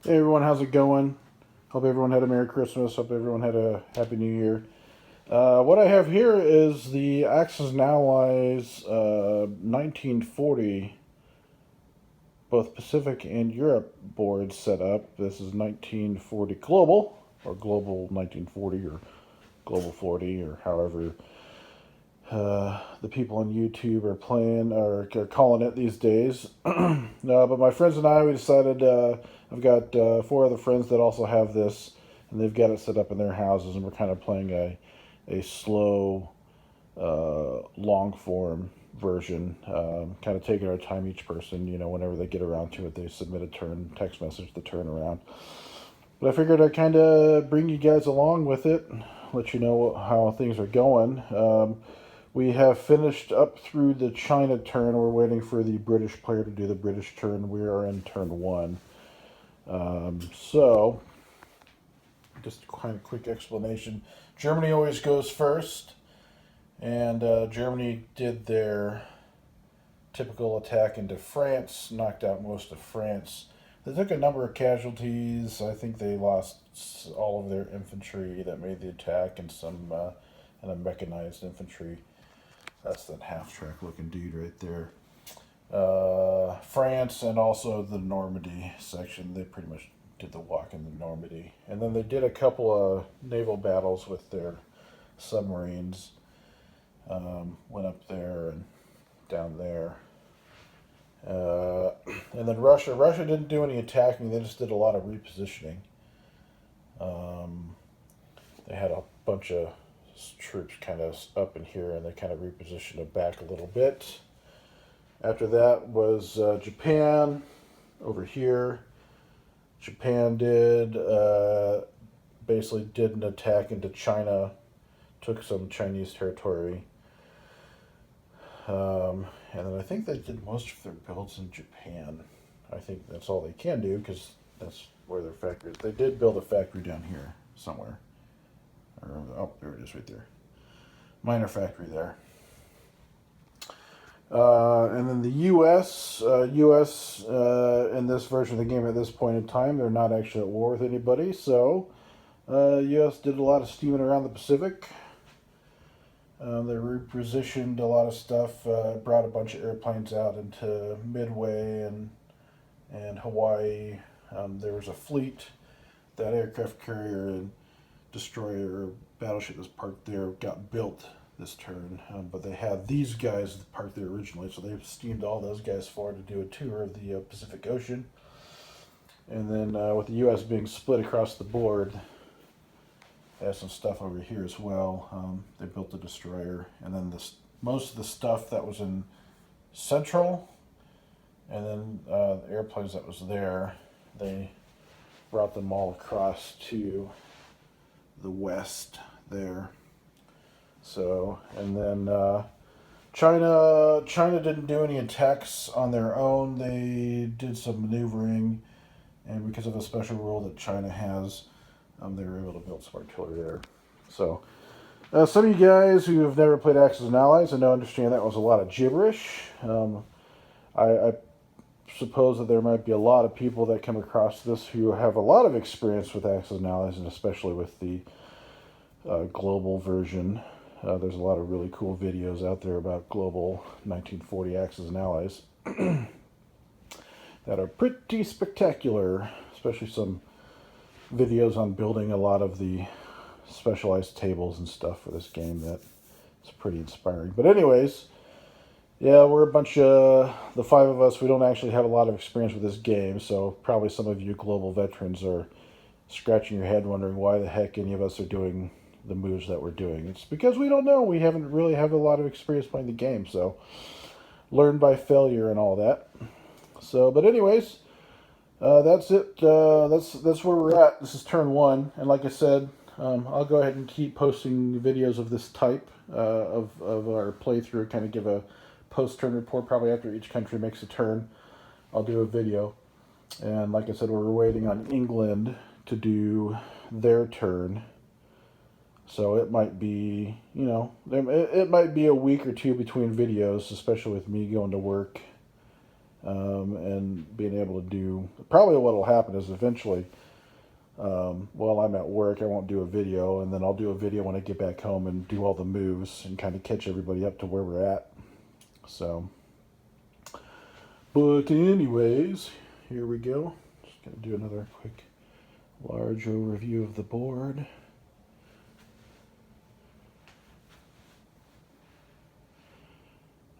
Hey everyone, how's it going? Hope everyone had a Merry Christmas. Hope everyone had a Happy New Year. What I have here is the Axis and Allies 1940, both Pacific and Europe boards set up. This is 1940 Global, or Global 1940, or Global 40, or however the people on YouTube are playing or are calling it these days. But my friends and I, we decided I've got four other friends that also have this, and they've got it set up in their houses, and we're kind of playing a slow, long form version, kind of taking our time each person. Whenever they get around to it, they submit a text message to turn around. But I figured I'd kind of bring you guys along with it, let you know how things are going. We have finished up through the China turn. We're waiting for the British player to do the British turn. We are in turn one. So, just kind of quick explanation. Germany always goes first, and Germany did their typical attack into France, knocked out most of France. They took a number of casualties. I think they lost all of their infantry that made the attack and some and a mechanized infantry. That's that half-track looking dude right there. France and also the Normandy section, they pretty much did the walk in the Normandy. And then they did a couple of naval battles with their submarines. Went up there and down there. And then Russia didn't do any attacking, they just did a lot of repositioning. They had a bunch of troops kind of up in here, and they kind of repositioned it back a little bit. After that was Japan over here. Japan basically did an attack into China, took some Chinese territory. And then I think they did most of their builds in Japan. I think that's all they can do because that's where their factory is. They did build a factory down here somewhere. Oh, there it is right there. Minor factory there. And then the U.S. In this version of the game at this point in time, they're not actually at war with anybody. So, U.S. did a lot of steaming around the Pacific. They repositioned a lot of stuff, brought a bunch of airplanes out into Midway and Hawaii. There was a fleet, that aircraft carrier and destroyer or battleship was parked there, got built this turn, but they had these guys parked there originally, so they steamed all those guys forward to do a tour of the Pacific Ocean. And then with the U.S. being split across the board, they have some stuff over here as well. They built the destroyer, and then most of the stuff that was in Central, and then the airplanes that was there, they brought them all across to the west there. So, and then China didn't do any attacks on their own. They did some maneuvering, and because of a special rule that China has, they were able to build some artillery there. So, some of you guys who have never played Axis and Allies, I know understand that was a lot of gibberish. I suppose that there might be a lot of people that come across this who have a lot of experience with Axis and Allies, and especially with the global version. There's a lot of really cool videos out there about global 1940 Axis and Allies that are pretty spectacular, especially some videos on building a lot of the specialized tables and stuff for this game that is pretty inspiring. But anyways, yeah, we're a bunch of, the five of us, we don't actually have a lot of experience with this game, so probably some of you global veterans are scratching your head wondering why the heck any of us are doing the moves that we're doing. It's because we don't know. We haven't really have a lot of experience playing the game, so learn by failure and all that. So, but anyways, that's it. That's where we're at. This is turn one, and like I said, I'll go ahead and keep posting videos of this type of our playthrough. Kind of give a post-turn report probably after each country makes a turn. I'll do a video, and like I said, we're waiting on England to do their turn. So it might be, it might be a week or two between videos, especially with me going to work and being able to do. Probably what will happen is eventually, while I'm at work, I won't do a video, and then I'll do a video when I get back home and do all the moves and kind of catch everybody up to where we're at. So, but anyways, here we go. Just gonna do another quick large overview of the board.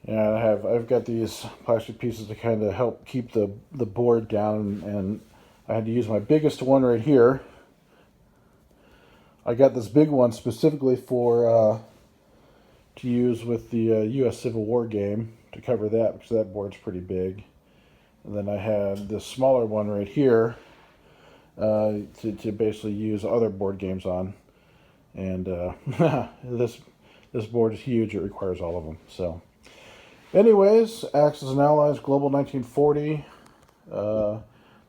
Yeah, I've got these plastic pieces to kind of help keep the board down, and I had to use my biggest one right here. I got this big one specifically for to use with the U.S. Civil War game to cover that, because that board's pretty big. And then I had this smaller one right here to basically use other board games on. And this board is huge. It requires all of them. So, anyways, Axis and Allies Global 1940.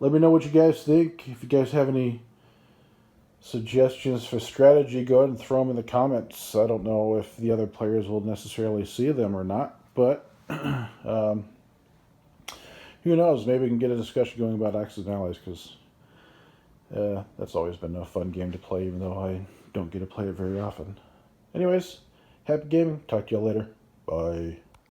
Let me know what you guys think. If you guys have any suggestions for strategy, go ahead and throw them in the comments. I don't know if the other players will necessarily see them or not, but who knows? Maybe we can get a discussion going about Axis and Allies, because that's always been a fun game to play, even though I don't get to play it very often. Anyways, happy gaming. Talk to y'all later. Bye.